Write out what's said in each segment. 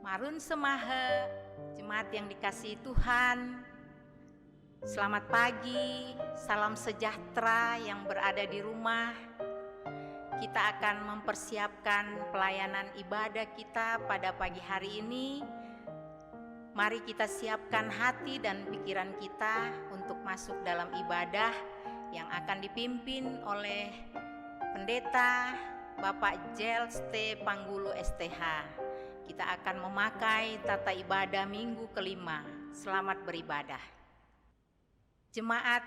Marun Semahe, jemaat yang dikasihi Tuhan, selamat pagi, salam sejahtera yang berada di rumah. Kita akan mempersiapkan pelayanan ibadah kita pada pagi hari ini. Mari kita siapkan hati dan pikiran kita untuk masuk dalam ibadah yang akan dipimpin oleh Pendeta Bapak Jels T. Panggulu STH. Kita akan memakai tata ibadah minggu kelima. Selamat beribadah. Jemaat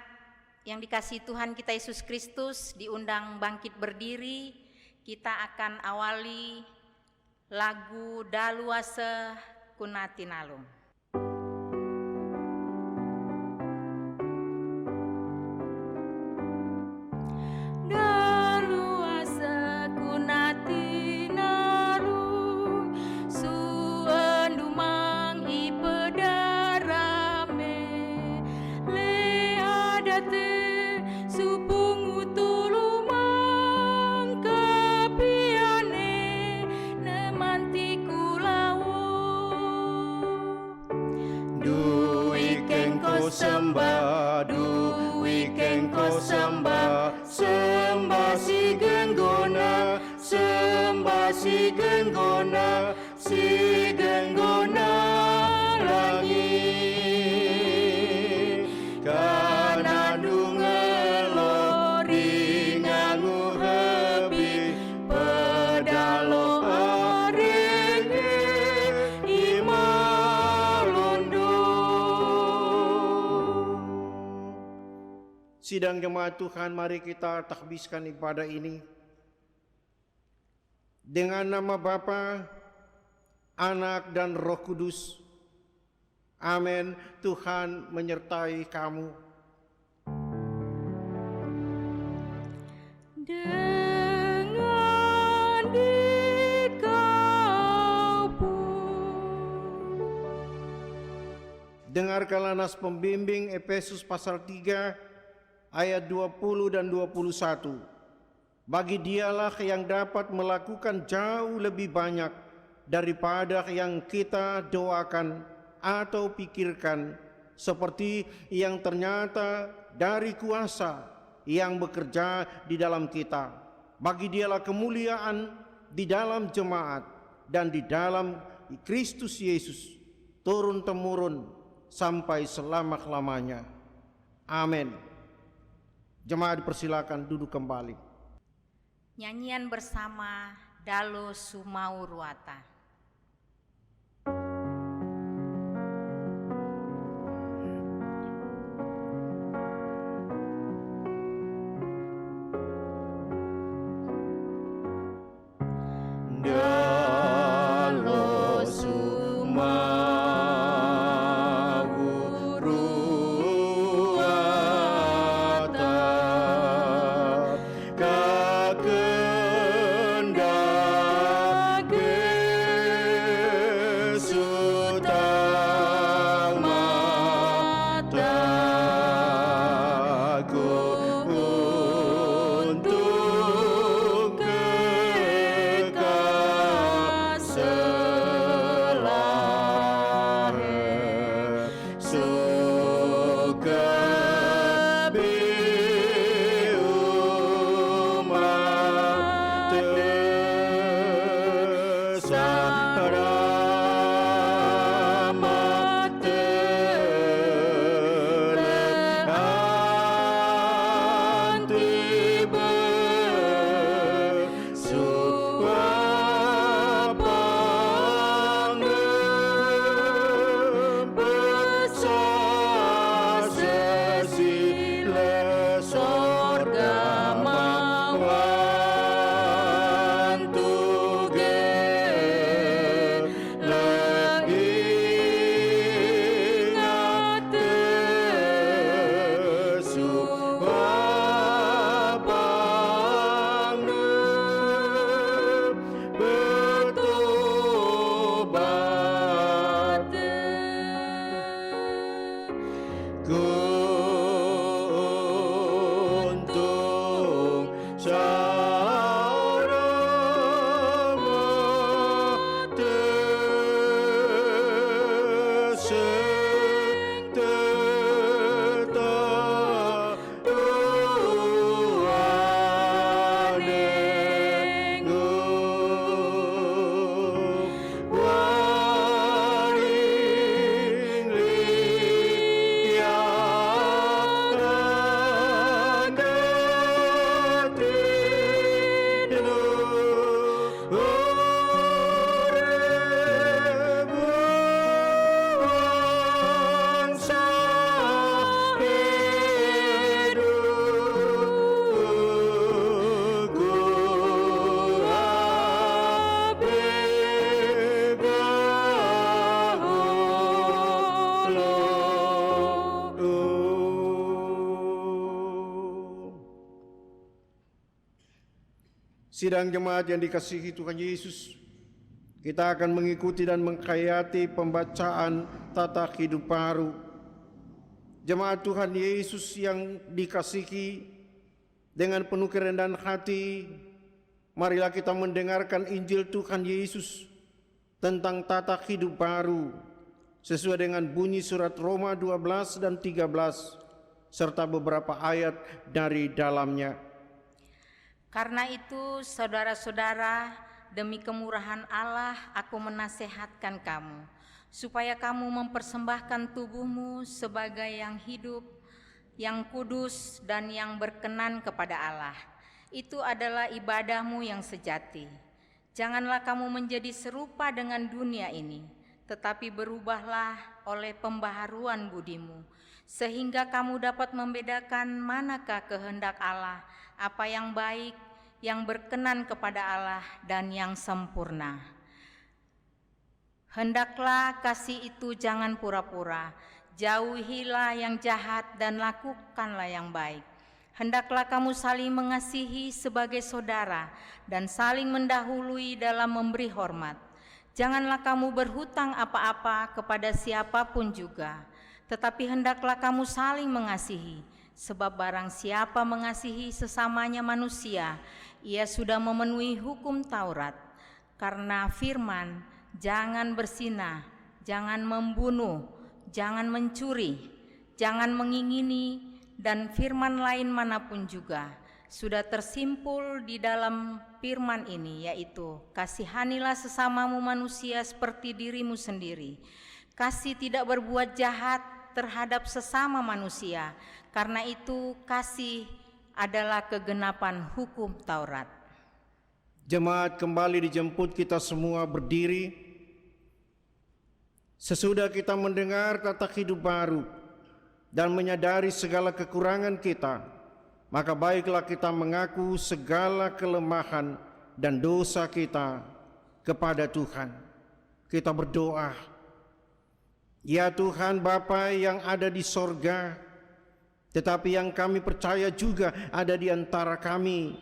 yang dikasihi Tuhan kita Yesus Kristus, diundang bangkit berdiri. Kita akan awali lagu Daluase Kunatinalum. Daluase Kunatinalum sembah, duwikeng ko sembah, sembah si genggona, sembah si genggona, si genggona langit. Kana dungelo ringangu hebi, pedalo arenge imalondo. Sidang jemaat Tuhan, mari kita takbiskan ibadah ini dengan nama Bapa, Anak dan Roh Kudus. Amin. Tuhan menyertai kamu. Dengan dikau pun. Dengarkanlah nas pembimbing Efesus pasal 3 ayat 20 dan 21. Bagi dialah yang dapat melakukan jauh lebih banyak daripada yang kita doakan atau pikirkan, seperti yang ternyata dari kuasa yang bekerja di dalam kita. Bagi dialah kemuliaan di dalam jemaat dan di dalam Kristus Yesus, turun-temurun sampai selama-lamanya. Amin. Jemaat dipersilakan duduk kembali. Nyanyian bersama Dalo Sumauruata. Dalo Sumauruata, kakenda untung sarama teseng tetap tuane ngup waring Sidang jemaat yang dikasihi Tuhan Yesus, kita akan mengikuti dan menghayati pembacaan tata hidup baru. Jemaat Tuhan Yesus yang dikasihi, dengan penuh kerendahan hati, marilah kita mendengarkan Injil Tuhan Yesus tentang tata hidup baru, sesuai dengan bunyi surat Roma 12 dan 13, serta beberapa ayat dari dalamnya. Karena itu, saudara-saudara, demi kemurahan Allah, aku menasehatkan kamu, supaya kamu mempersembahkan tubuhmu sebagai yang hidup, yang kudus, dan yang berkenan kepada Allah. Itu adalah ibadahmu yang sejati. Janganlah kamu menjadi serupa dengan dunia ini, tetapi berubahlah oleh pembaharuan budimu, sehingga kamu dapat membedakan manakah kehendak Allah, apa yang baik, yang berkenan kepada Allah, dan yang sempurna. Hendaklah kasih itu jangan pura-pura, jauhilah yang jahat dan lakukanlah yang baik. Hendaklah kamu saling mengasihi sebagai saudara dan saling mendahului dalam memberi hormat. Janganlah kamu berhutang apa-apa kepada siapapun juga, tetapi hendaklah kamu saling mengasihi. Sebab barang siapa mengasihi sesamanya manusia, ia sudah memenuhi hukum Taurat. Karena firman, jangan berzina, jangan membunuh, jangan mencuri, jangan mengingini, dan firman lain manapun juga sudah tersimpul di dalam firman ini, yaitu kasihanilah sesamamu manusia seperti dirimu sendiri. Kasih tidak berbuat jahat terhadap sesama manusia, karena itu kasih adalah kegenapan hukum Taurat. Jemaat kembali dijemput kita semua berdiri. Sesudah kita mendengar tata hidup baru dan menyadari segala kekurangan kita, maka baiklah kita mengaku segala kelemahan dan dosa kita kepada Tuhan. Kita berdoa. Ya Tuhan Bapa yang ada di sorga, tetapi yang kami percaya juga ada di antara kami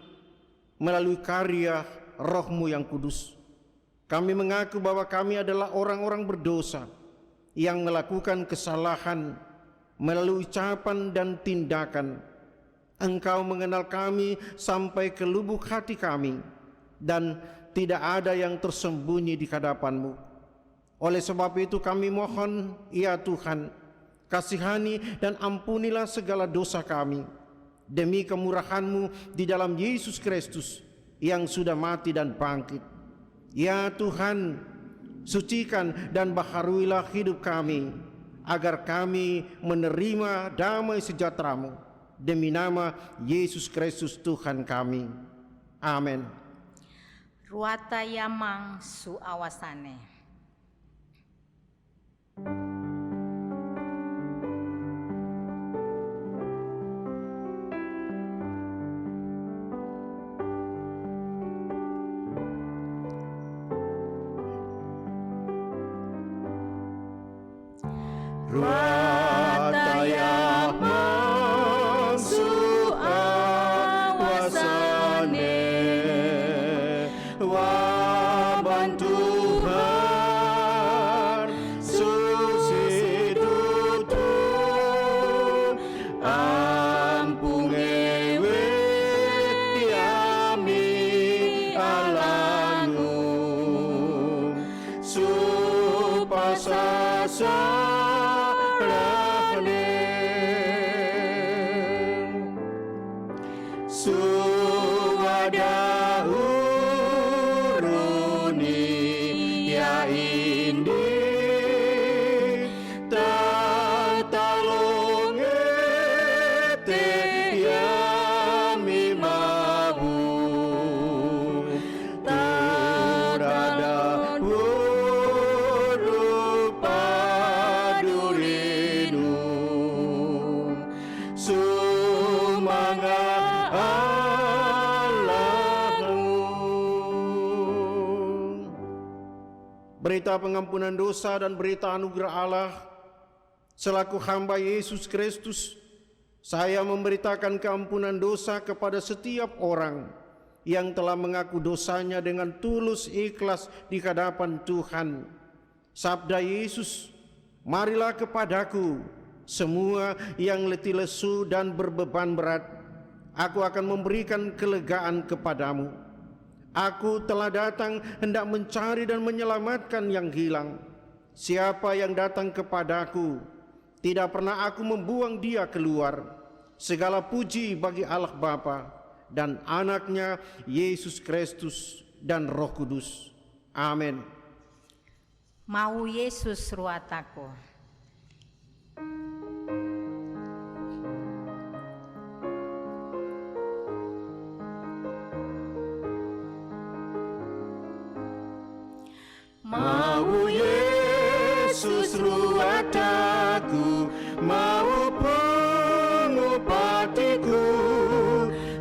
melalui karya Roh-Mu yang kudus. Kami mengaku bahwa kami adalah orang-orang berdosa yang melakukan kesalahan melalui ucapan dan tindakan. Engkau mengenal kami sampai ke lubuk hati kami, dan tidak ada yang tersembunyi di hadapan-Mu. Oleh sebab itu kami mohon, ya Tuhan, kasihani dan ampunilah segala dosa kami, demi kemurahan-Mu di dalam Yesus Kristus yang sudah mati dan bangkit. Ya Tuhan, sucikan dan baharuilah hidup kami, agar kami menerima damai sejahtera-Mu, demi nama Yesus Kristus Tuhan kami. Amin. Ruata yamang su awasane. Ruataya mangsu awasane, waban Tuhan suci tutur berita pengampunan dosa dan berita anugerah Allah, selaku hamba Yesus Kristus, saya memberitakan keampunan dosa kepada setiap orang yang telah mengaku dosanya dengan tulus ikhlas di hadapan Tuhan. Sabda Yesus, marilah kepadaku semua yang letih lesu dan berbeban berat, aku akan memberikan kelegaan kepadamu. Aku telah datang hendak mencari dan menyelamatkan yang hilang. Siapa yang datang kepadaku, tidak pernah aku membuang dia keluar. Segala puji bagi Allah Bapa dan anaknya Yesus Kristus dan Roh Kudus. Amin. Mau Yesus ruataku. Mau Yesus ruat aku, mau pengobatiku,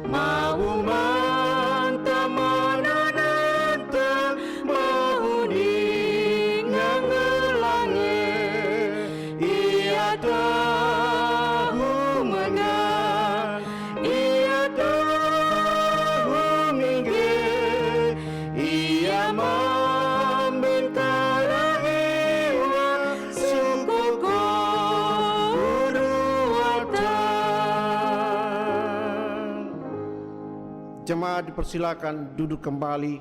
mau manta manananta, mau ningang ngelange, ia tahu mengang, ia tahu mingge, ia Jemaat dipersilakan duduk kembali.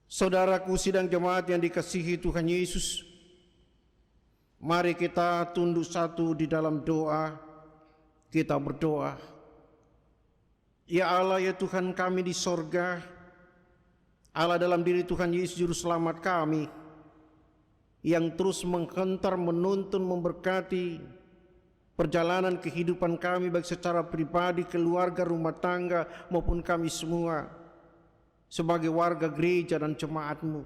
Saudaraku sidang jemaat yang dikasihi Tuhan Yesus, mari kita tunduk satu di dalam doa. Kita berdoa. Ya Allah, ya Tuhan kami di sorga, Allah dalam diri Tuhan Yesus Juru Selamat kami, yang terus menghentar, menuntun, memberkati perjalanan kehidupan kami baik secara pribadi, keluarga, rumah tangga maupun kami semua sebagai warga gereja dan jemaat-Mu.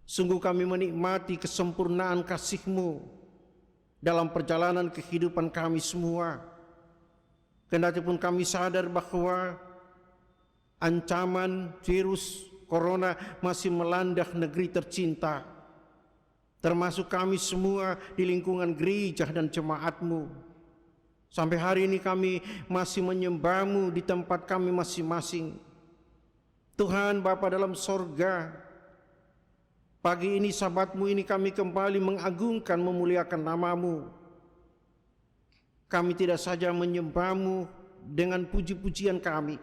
Sungguh kami menikmati kesempurnaan kasih-Mu dalam perjalanan kehidupan kami semua. Kendatipun kami sadar bahwa ancaman virus corona masih melanda negeri tercinta, termasuk kami semua di lingkungan gereja dan jemaat-Mu. Sampai hari ini kami masih menyembah-Mu di tempat kami masing-masing. Tuhan Bapa dalam sorga, pagi ini Sabat-Mu ini kami kembali mengagungkan, memuliakan nama-Mu. Kami tidak saja menyembah-Mu dengan puji-pujian kami,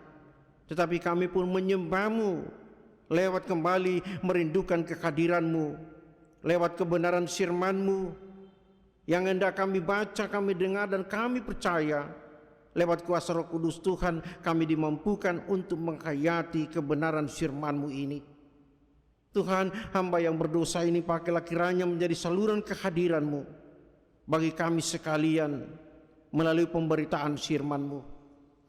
tetapi kami pun menyembah-Mu lewat kembali merindukan kehadiran-Mu, lewat kebenaran firman-Mu yang hendak kami baca, kami dengar dan kami percaya. Lewat kuasa Roh Kudus Tuhan kami dimampukan untuk menghayati kebenaran firman-Mu ini. Tuhan, hamba yang berdosa ini pakailah kiranya menjadi saluran kehadiran-Mu bagi kami sekalian melalui pemberitaan firman-Mu.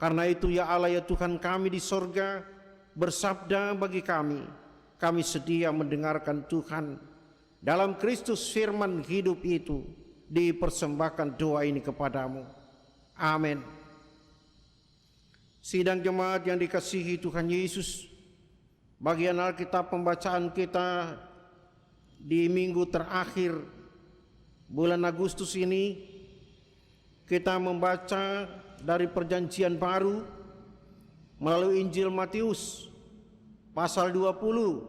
Karena itu ya Allah, ya Tuhan kami di sorga, bersabda bagi kami sedia mendengarkan Tuhan. Dalam Kristus firman hidup itu dipersembahkan doa ini kepadamu. Amin. Sidang jemaat yang dikasihi Tuhan Yesus, bagian Alkitab pembacaan kita di minggu terakhir bulan Agustus ini, kita membaca dari Perjanjian Baru melalui Injil Matius pasal 20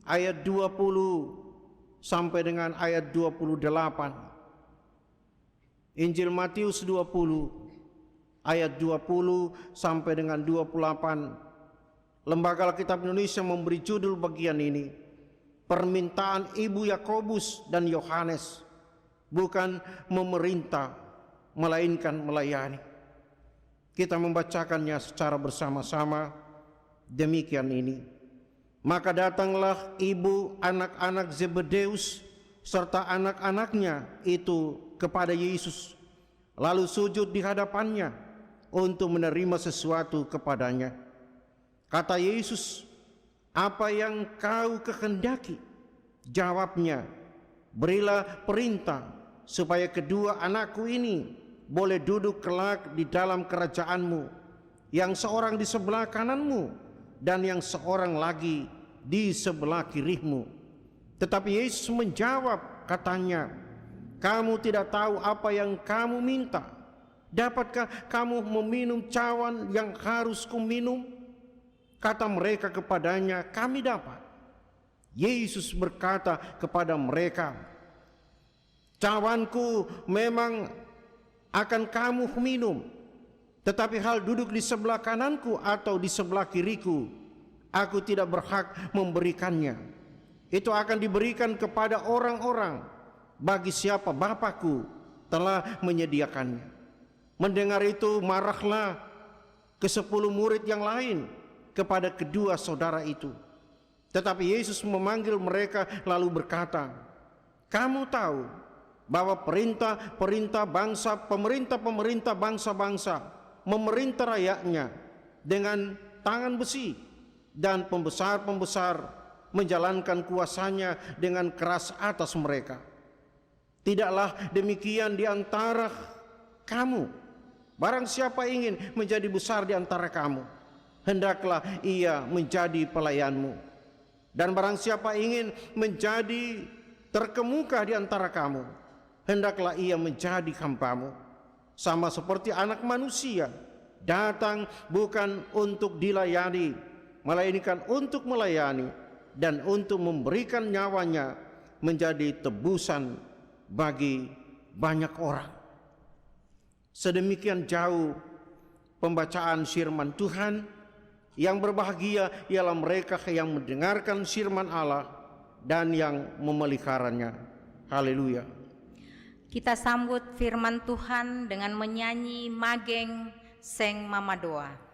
ayat 20 sampai dengan ayat 28. Injil Matius 20 ayat 20 sampai dengan 28. Lembaga Alkitab Indonesia memberi judul bagian ini, permintaan Ibu Yakobus dan Yohanes, bukan memerintah melainkan melayani. Kita membacakannya secara bersama-sama. Demikian ini. Maka datanglah ibu anak-anak Zebedeus serta anak-anaknya itu kepada Yesus, lalu sujud di hadapannya untuk menerima sesuatu kepadanya. Kata Yesus, "Apa yang kau kehendaki?" Jawabnya, "Berilah perintah supaya kedua anakku ini boleh duduk kelak di dalam kerajaan-Mu, yang seorang di sebelah kanan-Mu dan yang seorang lagi di sebelah kiri-Mu." Tetapi Yesus menjawab, katanya, kamu tidak tahu apa yang kamu minta. Dapatkah kamu meminum cawan yang harus kuminum? Kata mereka kepadanya, kami dapat. Yesus berkata kepada mereka, cawanku memang akan kamu minum, tetapi hal duduk di sebelah kananku atau di sebelah kiriku, aku tidak berhak memberikannya. Itu akan diberikan kepada orang-orang bagi siapa Bapakku telah menyediakannya. Mendengar itu marahlah ke-10 murid yang lain kepada kedua saudara itu. Tetapi Yesus memanggil mereka lalu berkata, kamu tahu bahwa pemerintah bangsa-bangsa memerintah rakyatnya dengan tangan besi, dan pembesar-pembesar menjalankan kuasanya dengan keras atas mereka. Tidaklah demikian di antara kamu. Barang siapa ingin menjadi besar di antara kamu, hendaklah ia menjadi pelayanmu. Dan barang siapa ingin menjadi terkemuka di antara kamu, hendaklah ia menjadi hambamu. Sama seperti Anak Manusia datang bukan untuk dilayani, melainkan untuk melayani dan untuk memberikan nyawanya menjadi tebusan bagi banyak orang. Sedemikian jauh pembacaan firman Tuhan. Yang berbahagia ialah mereka yang mendengarkan firman Allah dan yang memeliharanya. Haleluya. Kita sambut firman Tuhan dengan menyanyi Mageng Seng Mamadoa.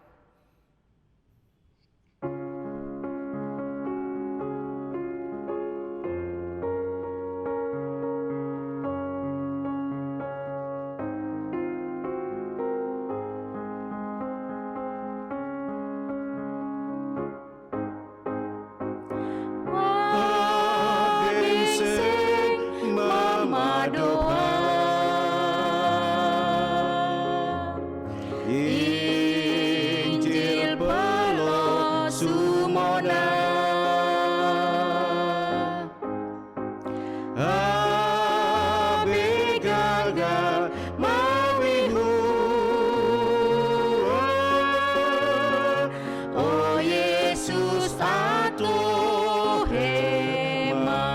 Injil Pelo Sumona Abegaga Mawihu Oh Yesus Atlo Hema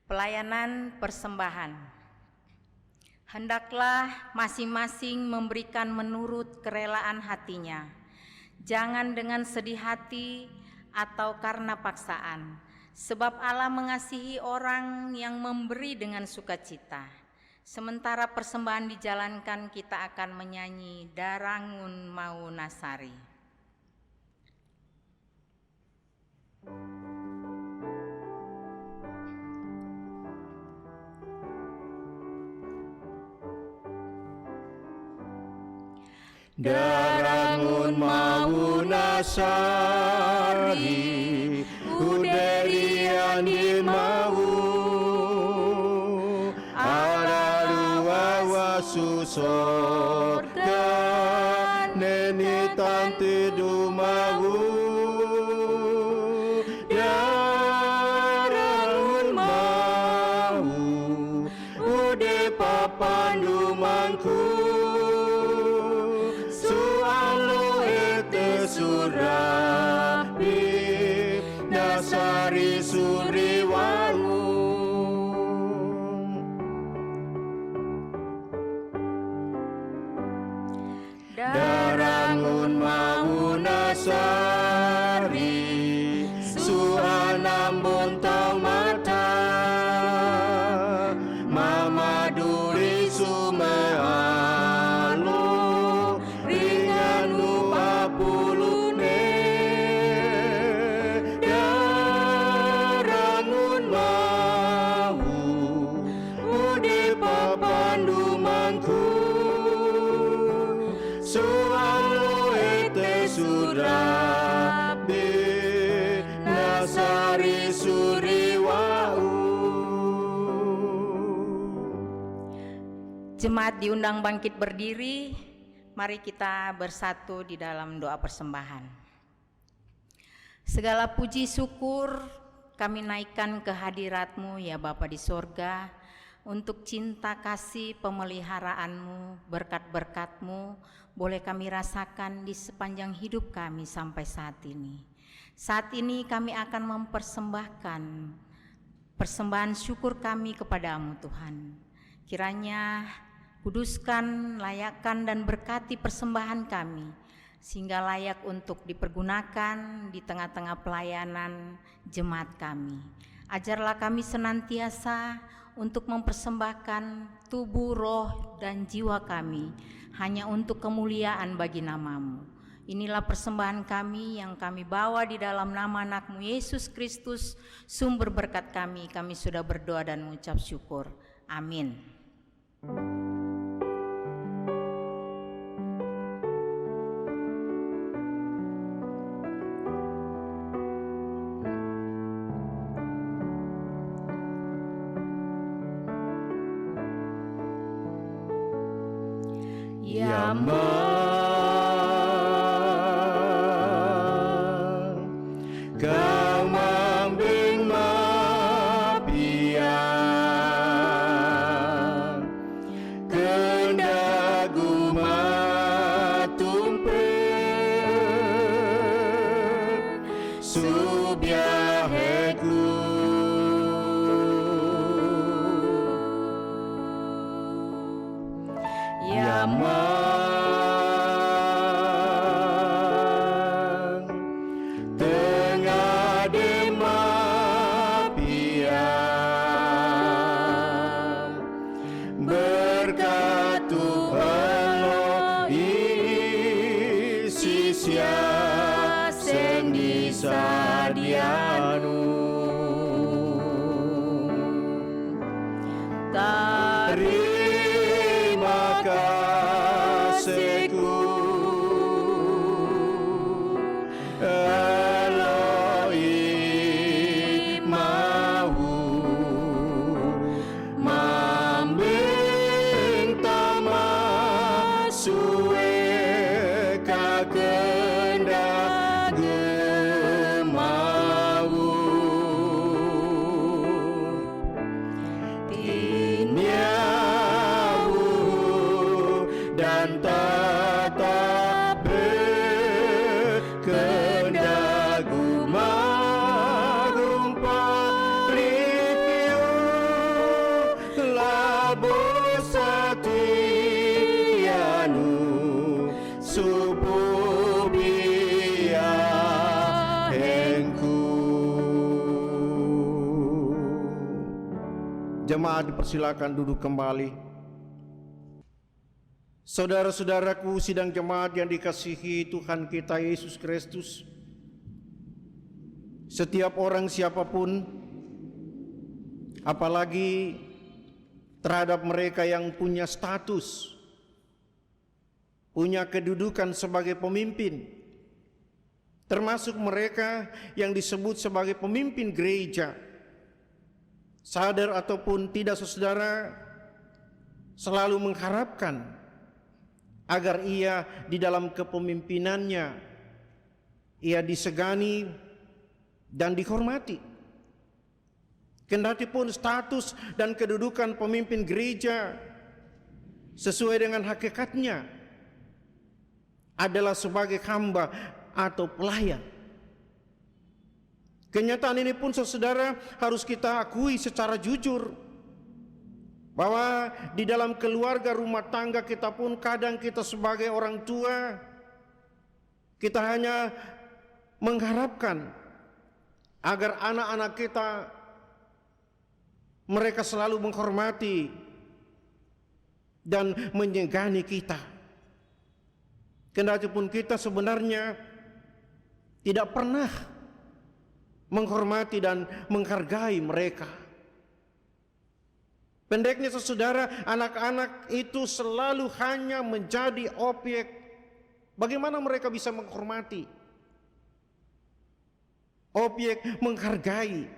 Pelayanan persembahan. Hendaklah masing-masing memberikan menurut kerelaan hatinya, jangan dengan sedih hati atau karena paksaan, sebab Allah mengasihi orang yang memberi dengan sukacita. Sementara persembahan dijalankan, kita akan menyanyi Darangun Mau Nasari. Darangun mau nasari uderian di mau alalu wawasu sorga neni tante du mau darangun mau ude papandu mangku surapi nasari suriwangu darangun mau nasari suanam bontong mata mama duri Jemaat diundang bangkit berdiri. Mari kita bersatu di dalam doa persembahan. Segala puji syukur kami naikkan ke hadirat-Mu ya Bapa di sorga, untuk cinta kasih pemeliharaanmu, berkat-berkat-mu boleh kami rasakan di sepanjang hidup kami sampai saat ini. Saat ini kami akan mempersembahkan persembahan syukur kami kepadamu Tuhan. Kiranya kuduskan, layakkan dan berkati persembahan kami, sehingga layak untuk dipergunakan di tengah-tengah pelayanan jemaat kami. Ajarlah kami senantiasa untuk mempersembahkan tubuh, roh, dan jiwa kami hanya untuk kemuliaan bagi nama-Mu. Inilah persembahan kami yang kami bawa di dalam nama anak-Mu Yesus Kristus, sumber berkat kami. Kami sudah berdoa dan mengucap syukur. Amin. Kau mambing mapian kendagu matumpret subyaheku Yamang tengah demapian berkat Tuhan isi sia sendi sadianu terima kasihku Eloi mau mambing tama suwe kakenda gemau tiniawu dan tatap kendagu magumpa rikiu labo satianu sububia hengku. Jemaat dipersilakan duduk kembali. Saudara-saudaraku sidang jemaat yang dikasihi Tuhan kita Yesus Kristus, setiap orang siapapun, apalagi terhadap mereka yang punya status, punya kedudukan sebagai pemimpin, termasuk mereka yang disebut sebagai pemimpin gereja, sadar ataupun tidak saudara, selalu mengharapkan agar ia di dalam kepemimpinannya ia disegani dan dihormati. Kendatipun status dan kedudukan pemimpin gereja sesuai dengan hakikatnya adalah sebagai hamba atau pelayan. Kenyataan ini pun saudara harus kita akui secara jujur, bahwa di dalam keluarga rumah tangga kita pun kadang kita sebagai orang tua, kita hanya mengharapkan agar anak-anak kita mereka selalu menghormati dan menyegani kita. Kendatipun kita sebenarnya tidak pernah menghormati dan menghargai mereka. Pendeknya saudara, anak-anak itu selalu hanya menjadi objek. Bagaimana mereka bisa menghormati, objek menghargai,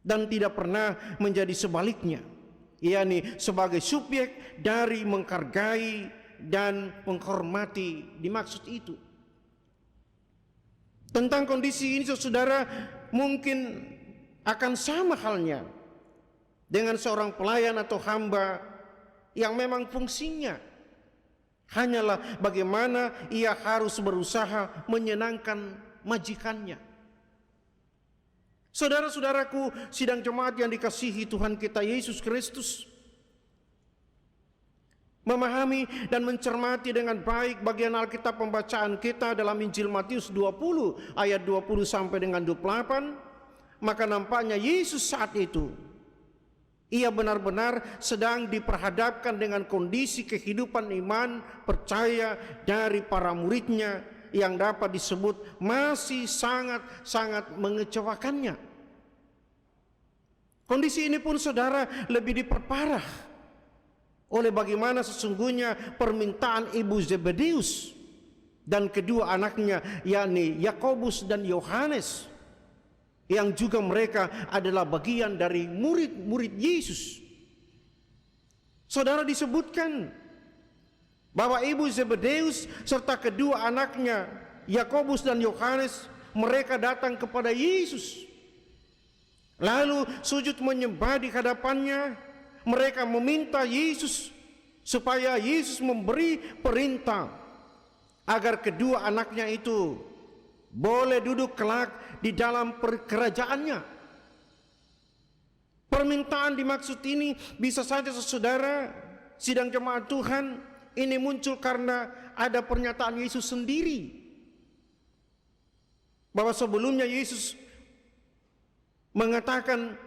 dan tidak pernah menjadi sebaliknya. yakni sebagai subjek dari menghargai dan menghormati, dimaksud itu. Tentang kondisi ini saudara, mungkin akan sama halnya dengan seorang pelayan atau hamba yang memang fungsinya hanyalah bagaimana ia harus berusaha menyenangkan majikannya. Saudara-saudaraku, sidang jemaat yang dikasihi Tuhan kita Yesus Kristus, memahami dan mencermati dengan baik bagian Alkitab pembacaan kita dalam Injil Matius 20 ayat 20 sampai dengan 28, maka nampaknya Yesus saat itu ia benar-benar sedang diperhadapkan dengan kondisi kehidupan iman percaya dari para muridnya yang dapat disebut masih sangat-sangat mengecewakannya. Kondisi ini pun saudara lebih diperparah oleh bagaimana sesungguhnya permintaan ibu Zebedeus dan kedua anaknya, yakni Yakobus dan Yohanes, yang juga mereka adalah bagian dari murid-murid Yesus. Saudara, disebutkan bahwa ibu Zebedeus serta kedua anaknya Yakobus dan Yohanes, mereka datang kepada Yesus, lalu sujud menyembah di hadapannya. Mereka meminta Yesus supaya Yesus memberi perintah agar kedua anaknya itu boleh duduk kelak di dalam kerajaannya. Permintaan dimaksud ini bisa saja saudara, sidang jemaat Tuhan, ini muncul karena ada pernyataan Yesus sendiri bahwa sebelumnya Yesus mengatakan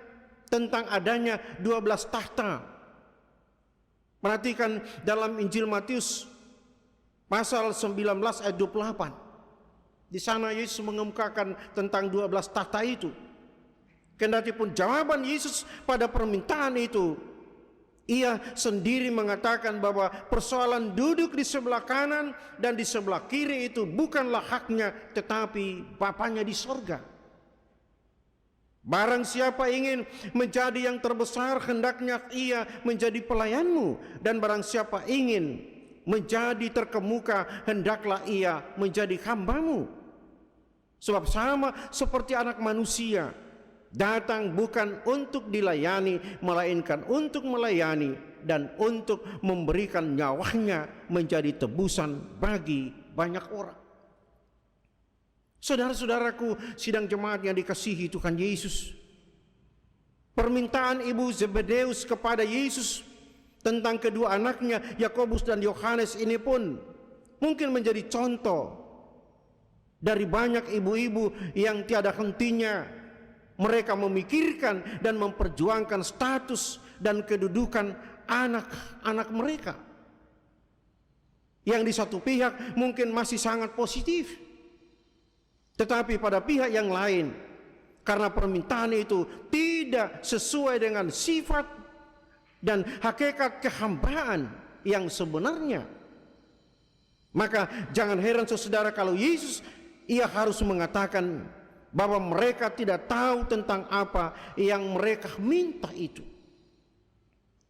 tentang adanya 12 tahta. Perhatikan dalam Injil Matius pasal 19 ayat 28. Di sana Yesus mengemukakan tentang 12 tahta itu. Kendatipun jawaban Yesus pada permintaan itu, ia sendiri mengatakan bahwa persoalan duduk di sebelah kanan dan di sebelah kiri itu bukanlah haknya, tetapi Bapanya di sorga. Barang siapa ingin menjadi yang terbesar, hendaknya ia menjadi pelayanmu. Dan barang siapa ingin menjadi terkemuka, hendaklah ia menjadi hambamu. Sebab sama seperti anak manusia, datang bukan untuk dilayani, melainkan untuk melayani dan untuk memberikan nyawanya menjadi tebusan bagi banyak orang. Saudara-saudaraku, sidang jemaat yang dikasihi Tuhan Yesus, permintaan ibu Zebedeus kepada Yesus tentang kedua anaknya Yakobus dan Yohanes ini pun mungkin menjadi contoh dari banyak ibu-ibu yang tiada hentinya mereka memikirkan dan memperjuangkan status dan kedudukan anak-anak mereka, yang di satu pihak mungkin masih sangat positif, tetapi pada pihak yang lain, karena permintaan itu tidak sesuai dengan sifat dan hakikat kehambaan yang sebenarnya, maka jangan heran saudara kalau Yesus ia harus mengatakan bahwa mereka tidak tahu tentang apa yang mereka minta itu.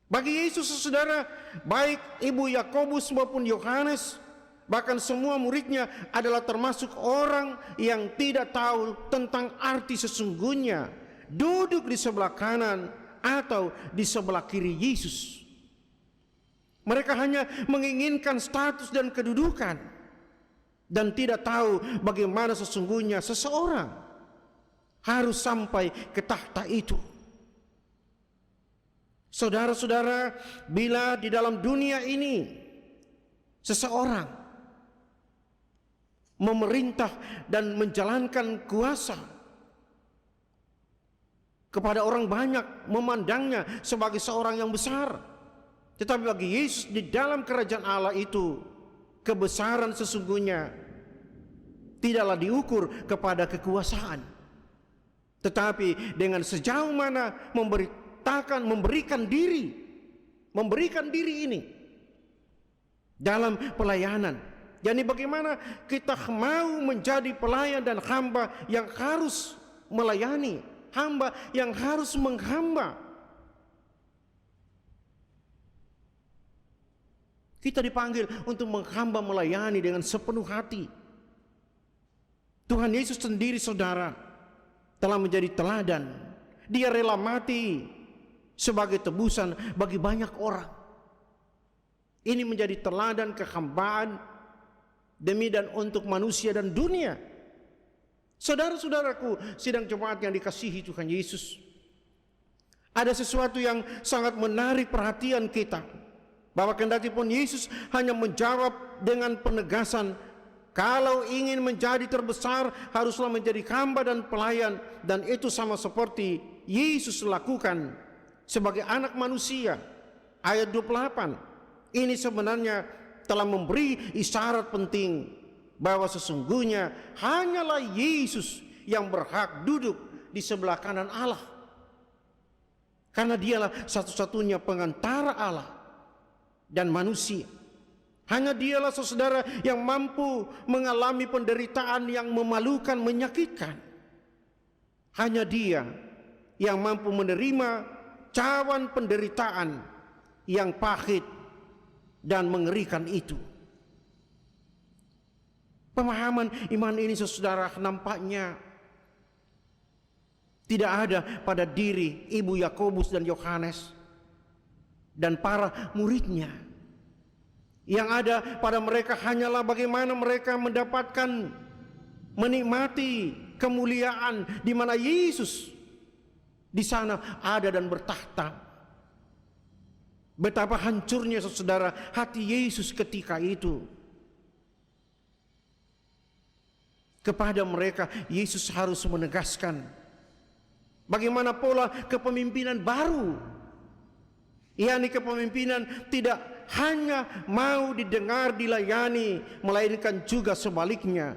Bagi Yesus saudara, baik ibu Yakobus maupun Yohanes, bahkan semua muridnya adalah termasuk orang yang tidak tahu tentang arti sesungguhnya duduk di sebelah kanan atau di sebelah kiri Yesus. Mereka hanya menginginkan status dan kedudukan dan tidak tahu bagaimana sesungguhnya seseorang harus sampai ke tahta itu. Saudara-saudara, bila di dalam dunia ini seseorang memerintah dan menjalankan kuasa kepada orang banyak, memandangnya sebagai seorang yang besar, tetapi bagi Yesus di dalam kerajaan Allah itu kebesaran sesungguhnya tidaklah diukur kepada kekuasaan, tetapi dengan sejauh mana memberikan diri ini dalam pelayanan. Jadi bagaimana kita mau menjadi pelayan dan hamba yang harus melayani, hamba yang harus menghamba. Kita dipanggil untuk menghamba melayani dengan sepenuh hati. Tuhan Yesus sendiri saudara telah menjadi teladan. Dia rela mati sebagai tebusan bagi banyak orang. Ini menjadi teladan kehambaan demi dan untuk manusia dan dunia. Saudara-saudaraku, sidang jemaat yang dikasihi Tuhan Yesus, ada sesuatu yang sangat menarik perhatian kita, bahwa kendati pun Yesus hanya menjawab dengan penegasan, kalau ingin menjadi terbesar haruslah menjadi hamba dan pelayan, dan itu sama seperti Yesus lakukan sebagai anak manusia. Ayat 28 ini sebenarnya telah memberi isyarat penting bahwa sesungguhnya hanyalah Yesus yang berhak duduk di sebelah kanan Allah, karena dialah satu-satunya pengantara Allah dan manusia. Hanya dialah saudara yang mampu mengalami penderitaan yang memalukan, menyakitkan. Hanya dia yang mampu menerima cawan penderitaan yang pahit dan mengerikan itu. Pemahaman iman ini saudara nampaknya tidak ada pada diri Ibu Yakobus dan Yohanes dan para muridnya. Yang ada pada mereka hanyalah bagaimana mereka mendapatkan, menikmati kemuliaan di mana Yesus di sana ada dan bertahta. Betapa hancurnya saudara hati Yesus ketika itu. Kepada mereka Yesus harus menegaskan bagaimana pola kepemimpinan baru, yakni kepemimpinan tidak hanya mau didengar, dilayani, melainkan juga sebaliknya.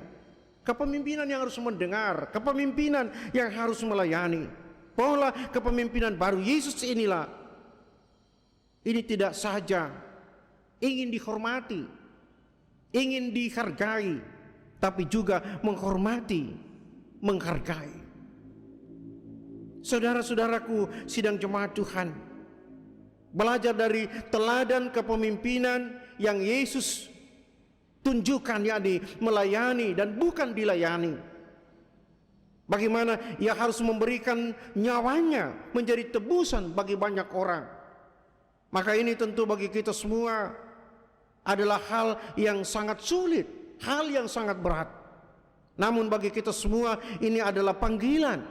Kepemimpinan yang harus mendengar, kepemimpinan yang harus melayani. Pola kepemimpinan baru Yesus inilah, ini tidak saja ingin dihormati, ingin dihargai, tapi juga menghormati, menghargai. Saudara-saudaraku sidang jemaat Tuhan, belajar dari teladan kepemimpinan yang Yesus tunjukkan, yakni melayani dan bukan dilayani. Bagaimana ia harus memberikan nyawanya menjadi tebusan bagi banyak orang. Maka ini tentu bagi kita semua adalah hal yang sangat sulit, hal yang sangat berat. Namun bagi kita semua ini adalah panggilan,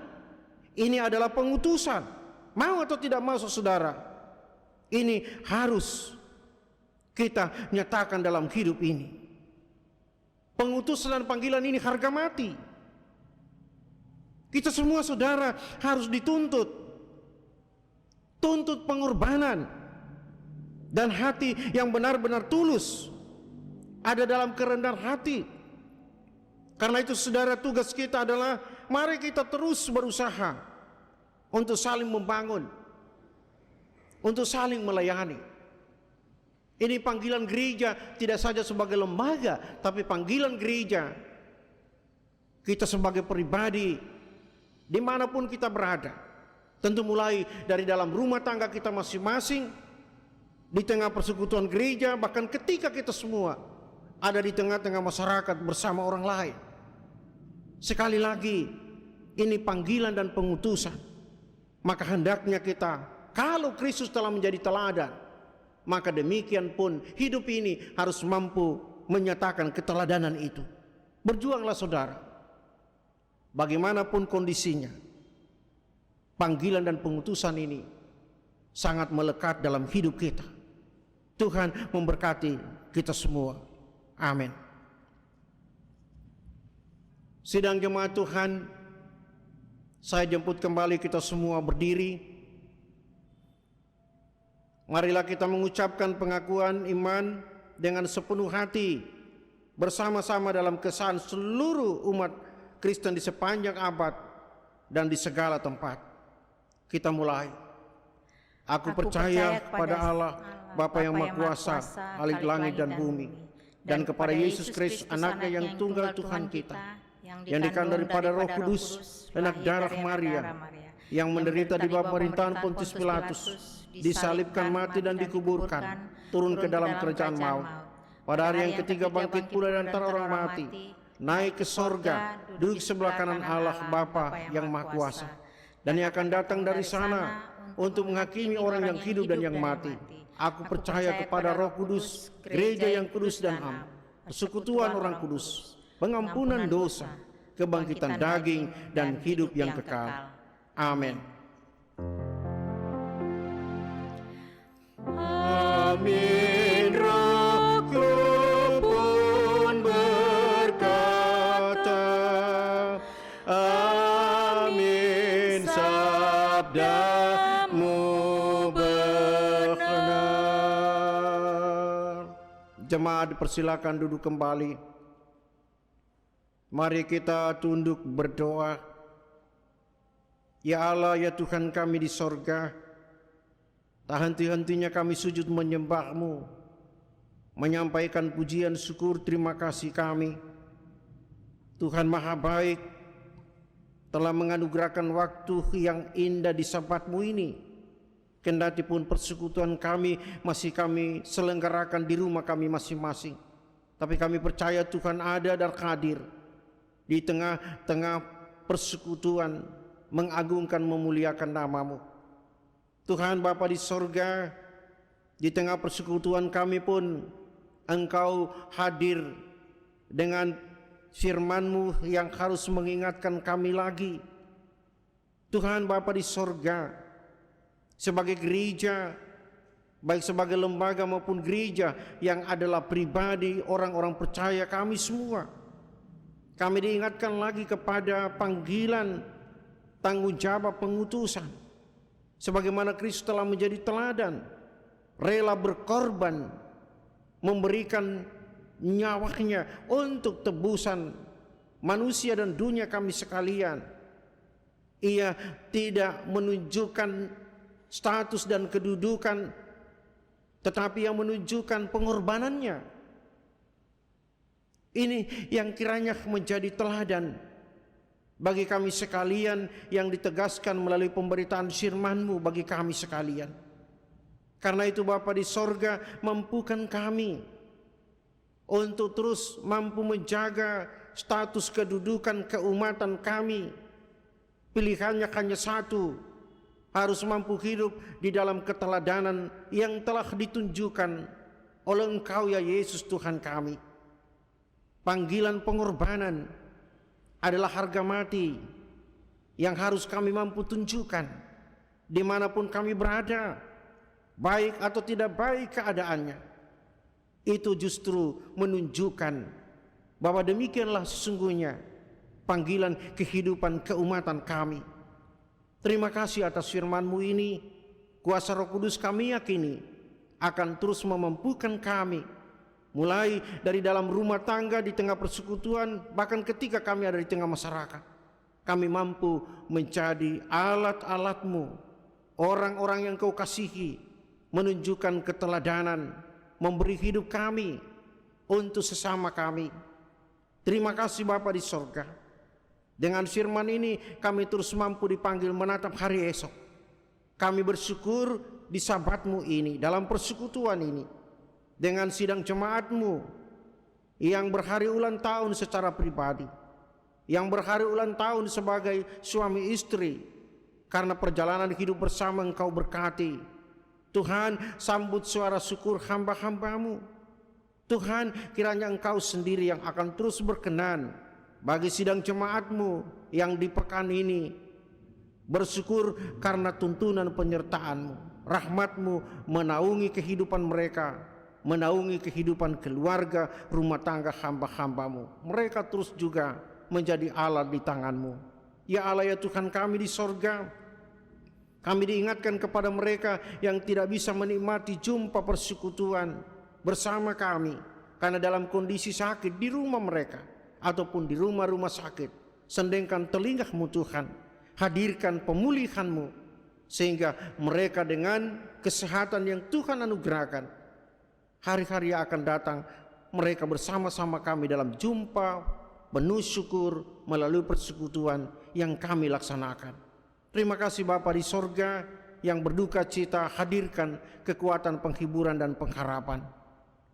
ini adalah pengutusan. Mau atau tidak mau saudara, ini harus kita nyatakan dalam hidup ini. Pengutusan dan panggilan ini harga mati. Kita semua saudara harus dituntut, tuntut pengorbanan dan hati yang benar-benar tulus, ada dalam kerendahan hati. Karena itu saudara, tugas kita adalah mari kita terus berusaha untuk saling membangun, untuk saling melayani. Ini panggilan gereja tidak saja sebagai lembaga, tapi panggilan gereja kita sebagai pribadi dimanapun kita berada. Tentu mulai dari dalam rumah tangga kita masing-masing, di tengah persekutuan gereja, bahkan ketika kita semua ada di tengah-tengah masyarakat bersama orang lain. Sekali lagi, ini panggilan dan pengutusan. Maka hendaknya kita, kalau Kristus telah menjadi teladan, maka demikian pun hidup ini harus mampu menyatakan keteladanan itu. Berjuanglah saudara, bagaimanapun kondisinya. Panggilan dan pengutusan ini sangat melekat dalam hidup kita. Tuhan memberkati kita semua. Amin. Sidang jemaat Tuhan, saya jemput kembali kita semua berdiri. Marilah kita mengucapkan pengakuan iman dengan sepenuh hati bersama-sama dalam kesan seluruh umat Kristen di sepanjang abad dan di segala tempat. Kita mulai. Aku percaya kepada Allah, Bapa yang Maha Kuasa, Khalik langit dan bumi, dan kepada Yesus Kristus, anaknya yang tunggal Tuhan kita, yang dikandung daripada Roh Kudus dan darah Maria, yang menderita di bawah pemerintahan Pontius Pilatus, disalibkan, mati dan dikuburkan, turun ke dalam kerajaan maut. Pada hari yang ketiga bangkit pula dari antara orang mati, naik ke sorga, duduk sebelah kanan Allah Bapa yang Maha Kuasa. Dan Ia akan datang dari sana untuk menghakimi orang yang hidup dan yang mati. Aku percaya kepada Roh Kudus, gereja yang kudus dan am, persekutuan orang kudus, pengampunan dosa, kebangkitan daging, dan hidup yang kekal. Amin. Amin. Rohku pun berkata, amin. Sabdamu benar. Jemaat dipersilakan duduk kembali. Mari kita tunduk berdoa. Ya Allah, ya Tuhan kami di sorga, tak henti-hentinya kami sujud menyembah-Mu, menyampaikan pujian syukur terima kasih kami. Tuhan Maha Baik telah menganugerahkan waktu yang indah di Sabat-Mu ini. Kendati pun persekutuan kami masih kami selenggarakan di rumah kami masing-masing, tapi kami percaya Tuhan ada dan hadir di tengah-tengah persekutuan, mengagungkan memuliakan nama-Mu. Tuhan Bapa di sorga, di tengah persekutuan kami pun Engkau hadir dengan firman-Mu yang harus mengingatkan kami lagi. Tuhan Bapa di sorga, sebagai gereja, baik sebagai lembaga maupun gereja yang adalah pribadi orang-orang percaya kami semua, kami diingatkan lagi kepada panggilan tanggung jawab pengutusan. Sebagaimana Kristus telah menjadi teladan, rela berkorban, memberikan nyawanya untuk tebusan manusia dan dunia kami sekalian. Ia tidak menunjukkan status dan kedudukan, tetapi yang menunjukkan pengorbanannya. Ini yang kiranya menjadi teladan bagi kami sekalian, yang ditegaskan melalui pemberitaan firman-Mu bagi kami sekalian. Karena itu Bapa di sorga, mampukan kami untuk terus mampu menjaga status kedudukan keumatan kami. Pilihannya hanya satu, harus mampu hidup di dalam keteladanan yang telah ditunjukkan oleh Engkau ya Yesus Tuhan kami. Panggilan pengorbanan adalah harga mati yang harus kami mampu tunjukkan dimanapun kami berada, baik atau tidak baik keadaannya. Itu justru menunjukkan bahwa demikianlah sesungguhnya panggilan kehidupan keumatan kami. Terima kasih atas firman-Mu ini. Kuasa Roh Kudus kami yakini akan terus memampukan kami, mulai dari dalam rumah tangga, di tengah persekutuan, bahkan ketika kami ada di tengah masyarakat. Kami mampu menjadi alat-alat-Mu, orang-orang yang Kau kasihi, menunjukkan keteladanan, memberi hidup kami untuk sesama kami. Terima kasih Bapa di sorga. Dengan firman ini kami terus mampu dipanggil menatap hari esok. Kami bersyukur di Sabat-Mu ini, dalam persekutuan ini, dengan sidang jemaat-Mu yang berhari ulang tahun secara pribadi, yang berhari ulang tahun sebagai suami istri, karena perjalanan hidup bersama Engkau berkati. Tuhan, sambut suara syukur hamba-hamba-Mu. Tuhan, kiranya Engkau sendiri yang akan terus berkenan bagi sidang jemaat-Mu yang di pekan ini. Bersyukur karena tuntunan penyertaan-Mu, rahmat-Mu menaungi kehidupan mereka, menaungi kehidupan keluarga, rumah tangga hamba-hamba-Mu. Mereka terus juga menjadi alat di tangan-Mu. Ya Allah ya Tuhan kami di sorga, kami diingatkan kepada mereka yang tidak bisa menikmati jumpa persekutuan bersama kami karena dalam kondisi sakit di rumah mereka ataupun di rumah-rumah sakit. Sendengkan telinga-Mu Tuhan, hadirkan pemulihan-Mu sehingga mereka dengan kesehatan yang Tuhan anugerahkan, hari-hari yang akan datang mereka bersama-sama kami dalam jumpa penuh syukur melalui persekutuan yang kami laksanakan. Terima kasih Bapa di sorga, yang berduka cita, hadirkan kekuatan penghiburan dan pengharapan.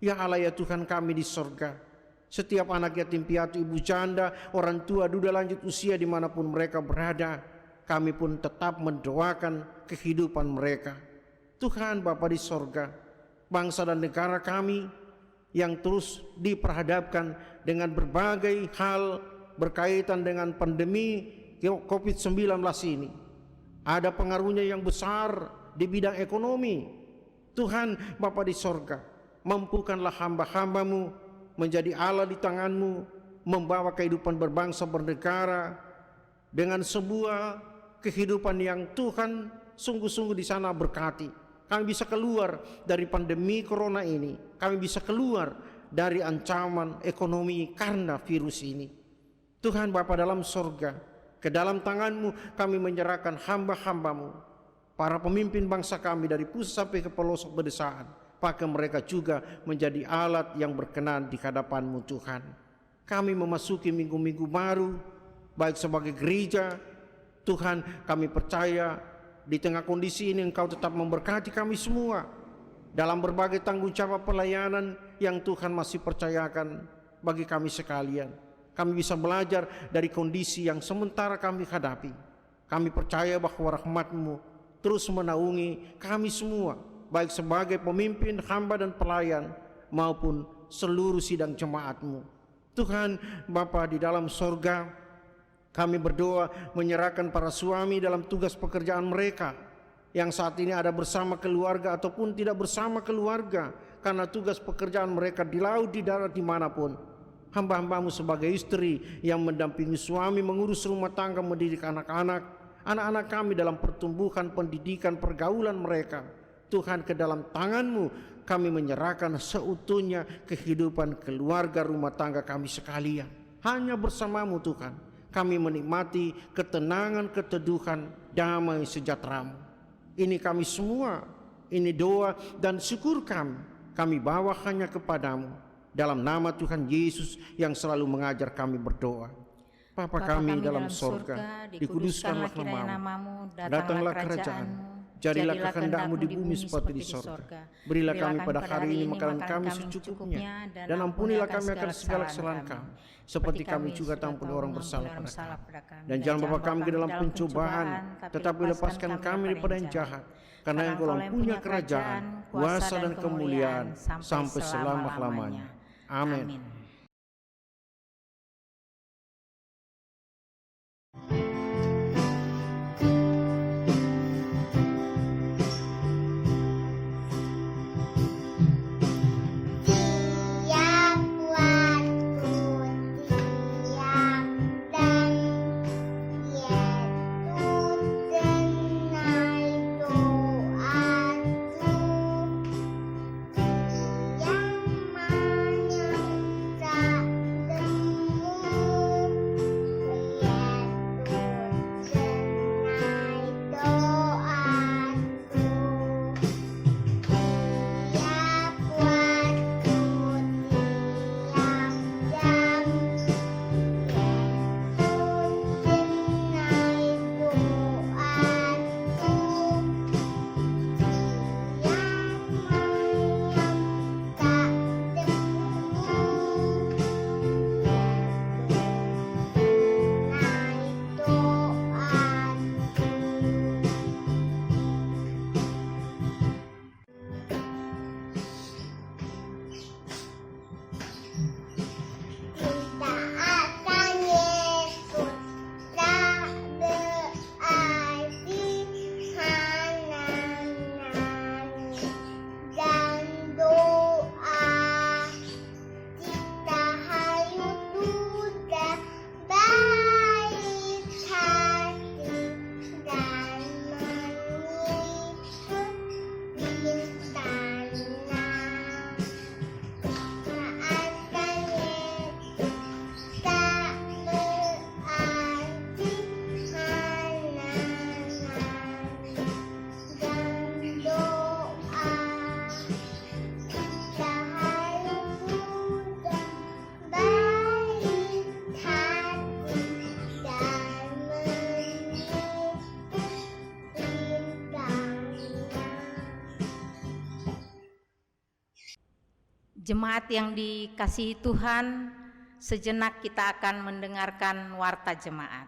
Ya Allah, ya Tuhan kami di sorga, setiap anak yatim piatu, ibu janda, orang tua, duda lanjut usia dimanapun mereka berada, kami pun tetap mendoakan kehidupan mereka. Tuhan Bapa di sorga, bangsa dan negara kami yang terus diperhadapkan dengan berbagai hal berkaitan dengan pandemi COVID-19 ini. Ada pengaruhnya yang besar di bidang ekonomi. Tuhan Bapa di sorga, mampukanlah hamba-hambamu menjadi Allah di tanganmu, membawa kehidupan berbangsa bernegara dengan sebuah kehidupan yang Tuhan sungguh-sungguh di sana berkati. Kami bisa keluar dari pandemi corona ini, kami bisa keluar dari ancaman ekonomi karena virus ini. Tuhan Bapa dalam sorga, ke dalam tanganmu kami menyerahkan hamba-hambamu, para pemimpin bangsa kami dari pusat sampai ke pelosok pedesaan. Pakai mereka juga menjadi alat yang berkenan di hadapan-Mu Tuhan. Kami memasuki minggu-minggu baru, baik sebagai gereja. Tuhan, kami percaya di tengah kondisi ini Engkau tetap memberkati kami semua dalam berbagai tanggung jawab pelayanan yang Tuhan masih percayakan bagi kami sekalian. Kami bisa belajar dari kondisi yang sementara kami hadapi. Kami percaya bahwa rahmat-Mu terus menaungi kami semua, baik sebagai pemimpin, hamba dan pelayan, maupun seluruh sidang jemaat-Mu. Tuhan Bapa di dalam sorga, kami berdoa menyerahkan para suami dalam tugas pekerjaan mereka, yang saat ini ada bersama keluarga ataupun tidak bersama keluarga, karena tugas pekerjaan mereka di laut, di darat, dimanapun. Hamba-Hamba-Mu sebagai istri yang mendampingi suami mengurus rumah tangga, mendidik anak-anak kami dalam pertumbuhan, pendidikan, pergaulan mereka. Tuhan, ke dalam tangan-Mu kami menyerahkan seutuhnya kehidupan keluarga rumah tangga kami sekalian. Hanya bersama-Mu Tuhan kami menikmati ketenangan, keteduhan, damai sejahtera-Mu. Ini kami semua, ini doa dan syukur kami bawa hanya kepadamu. Dalam nama Tuhan Yesus yang selalu mengajar kami berdoa. Bapa kami dalam sorga, dikuduskanlah namamu, datanglah kerajaan-Mu, jadilah kehendak-Mu di bumi seperti di sorga. Berilah kami pada hari ini makanan kami secukupnya, dan ampunilah kami akan segala kesalahan kami, seperti kami juga ampuni orang bersalah pada kami. Dan jangan bawa kami ke dalam pencobaan, tetapi lepaskan kami daripada yang jahat. Karena Engkau punya kerajaan, kuasa dan kemuliaan sampai selama-lamanya. Amin. Jemaat yang dikasihi Tuhan, sejenak kita akan mendengarkan warta jemaat.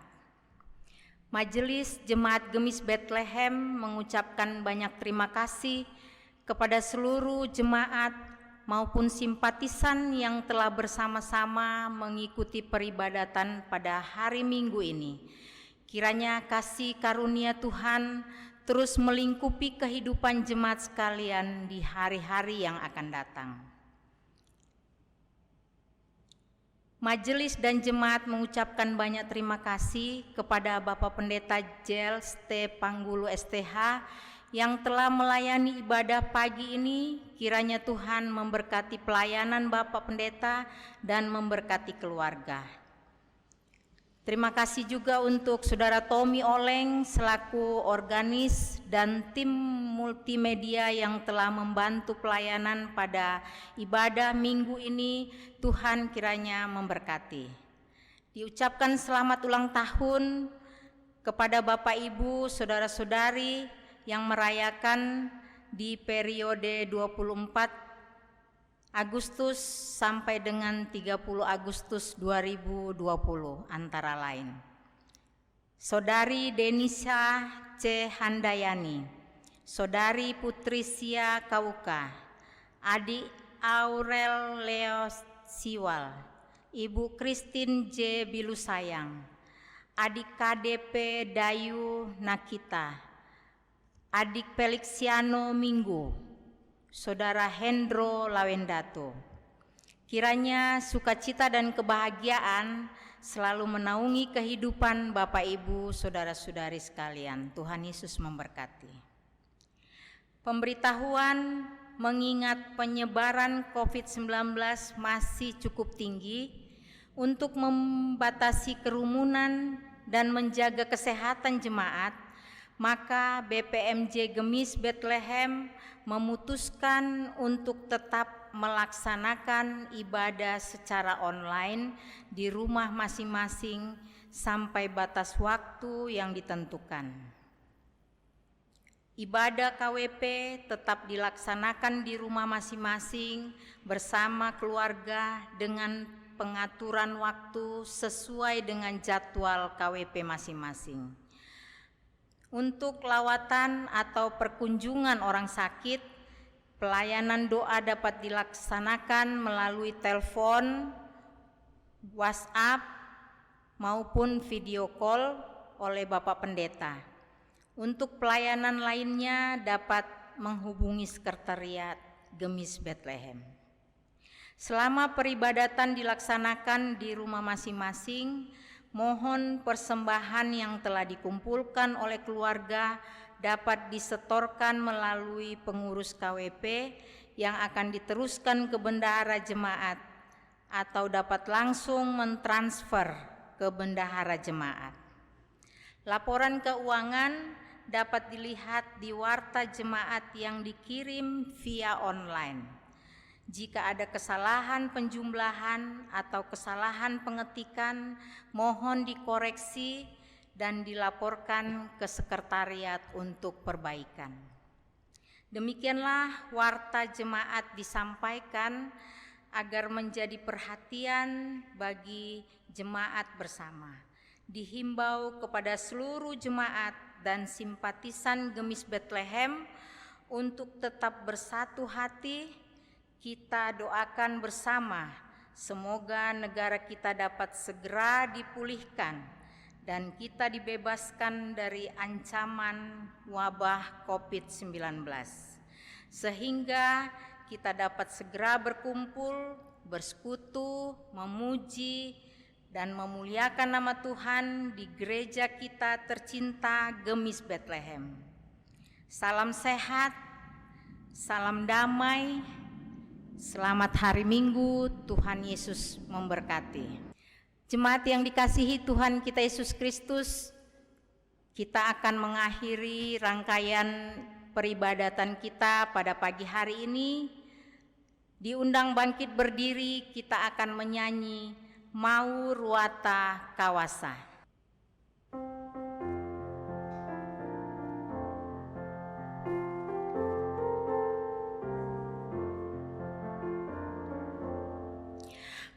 Majelis Jemaat Gemis Bethlehem mengucapkan banyak terima kasih kepada seluruh jemaat maupun simpatisan yang telah bersama-sama mengikuti peribadatan pada hari Minggu ini. Kiranya kasih karunia Tuhan terus melingkupi kehidupan jemaat sekalian di hari-hari yang akan datang. Majelis dan jemaat mengucapkan banyak terima kasih kepada Bapak Pendeta Jel St. Panggulu STH yang telah melayani ibadah pagi ini. Kiranya Tuhan memberkati pelayanan Bapak Pendeta dan memberkati keluarga. Terima kasih juga untuk Saudara Tommy Oleng selaku organis dan tim multimedia yang telah membantu pelayanan pada ibadah minggu ini. Tuhan kiranya memberkati. Diucapkan selamat ulang tahun kepada Bapak Ibu, saudara-saudari yang merayakan di periode 24 Agustus sampai dengan 30 Agustus 2020 antara lain. Saudari Denisa C. Handayani, Saudari Putrisia Kauka, Adik Aurel Leo Siwal, Ibu Christine J. Bilusayang, Adik KDP Dayu Nakita, Adik Pelixiano Minggu, Saudara Hendro Lawendato. Kiranya sukacita dan kebahagiaan selalu menaungi kehidupan Bapak Ibu, saudara-saudari sekalian. Tuhan Yesus memberkati. Pemberitahuan mengingat penyebaran COVID-19 masih cukup tinggi. Untuk membatasi kerumunan dan menjaga kesehatan jemaat, maka BPMJ Gemis Bethlehem memutuskan untuk tetap melaksanakan ibadah secara online di rumah masing-masing sampai batas waktu yang ditentukan. Ibadah KWP tetap dilaksanakan di rumah masing-masing bersama keluarga dengan pengaturan waktu sesuai dengan jadwal KWP masing-masing. Untuk lawatan atau perkunjungan orang sakit, pelayanan doa dapat dilaksanakan melalui telepon, WhatsApp, maupun video call oleh Bapak Pendeta. Untuk pelayanan lainnya dapat menghubungi Sekretariat Gemis Bethlehem. Selama peribadatan dilaksanakan di rumah masing-masing, mohon persembahan yang telah dikumpulkan oleh keluarga dapat disetorkan melalui pengurus KWP yang akan diteruskan ke bendahara jemaat atau dapat langsung mentransfer ke bendahara jemaat. Laporan keuangan dapat dilihat di warta jemaat yang dikirim via online. Jika ada kesalahan penjumlahan atau kesalahan pengetikan, mohon dikoreksi dan dilaporkan ke sekretariat untuk perbaikan. Demikianlah warta jemaat disampaikan agar menjadi perhatian bagi jemaat bersama. Dihimbau kepada seluruh jemaat dan simpatisan Gemis Bethlehem untuk tetap bersatu hati. Kita doakan bersama, semoga negara kita dapat segera dipulihkan dan kita dibebaskan dari ancaman wabah COVID-19. Sehingga kita dapat segera berkumpul, bersekutu, memuji, dan memuliakan nama Tuhan di gereja kita tercinta Gemis Bethlehem. Salam sehat, salam damai, selamat hari Minggu, Tuhan Yesus memberkati. Jemaat yang dikasihi Tuhan kita Yesus Kristus, kita akan mengakhiri rangkaian peribadatan kita pada pagi hari ini. Diundang bangkit berdiri, kita akan menyanyi Mau Ruata Kawasa.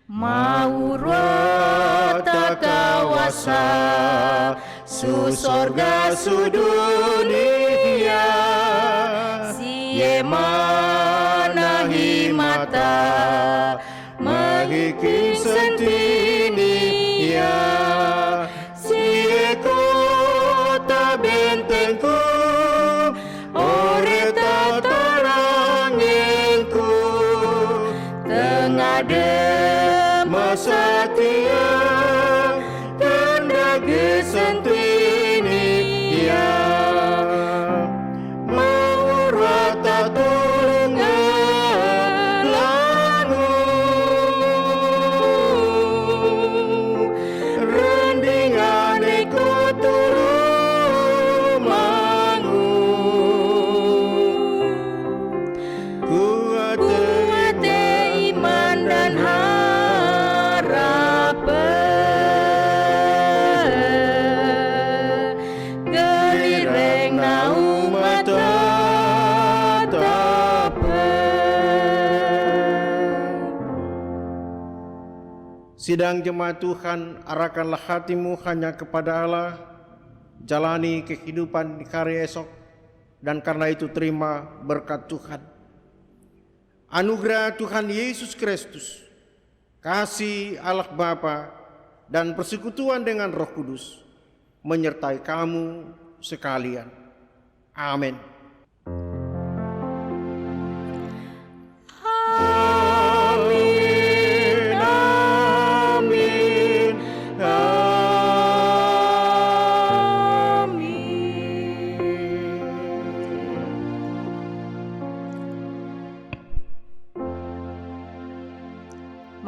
Maurata kawasa su sorga su dunia siemana himata mahikin sentini ya sie kota bentengku ore tataranginku tengah Masatya kanda gesentini ya maurata tulungan langu rendingan turu mangu kuat iman dan Sidang jemaat Tuhan, arahkanlah hatimu hanya kepada Allah, jalani kehidupan di hari esok, dan karena itu terima berkat Tuhan. Anugerah Tuhan Yesus Kristus, kasih Allah Bapa, dan persekutuan dengan Roh Kudus menyertai kamu sekalian. Amin.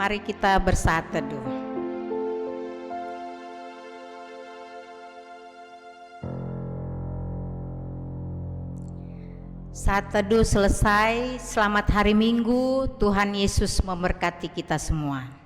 Mari kita bersaat teduh. Saat teduh selesai, selamat hari Minggu, Tuhan Yesus memberkati kita semua.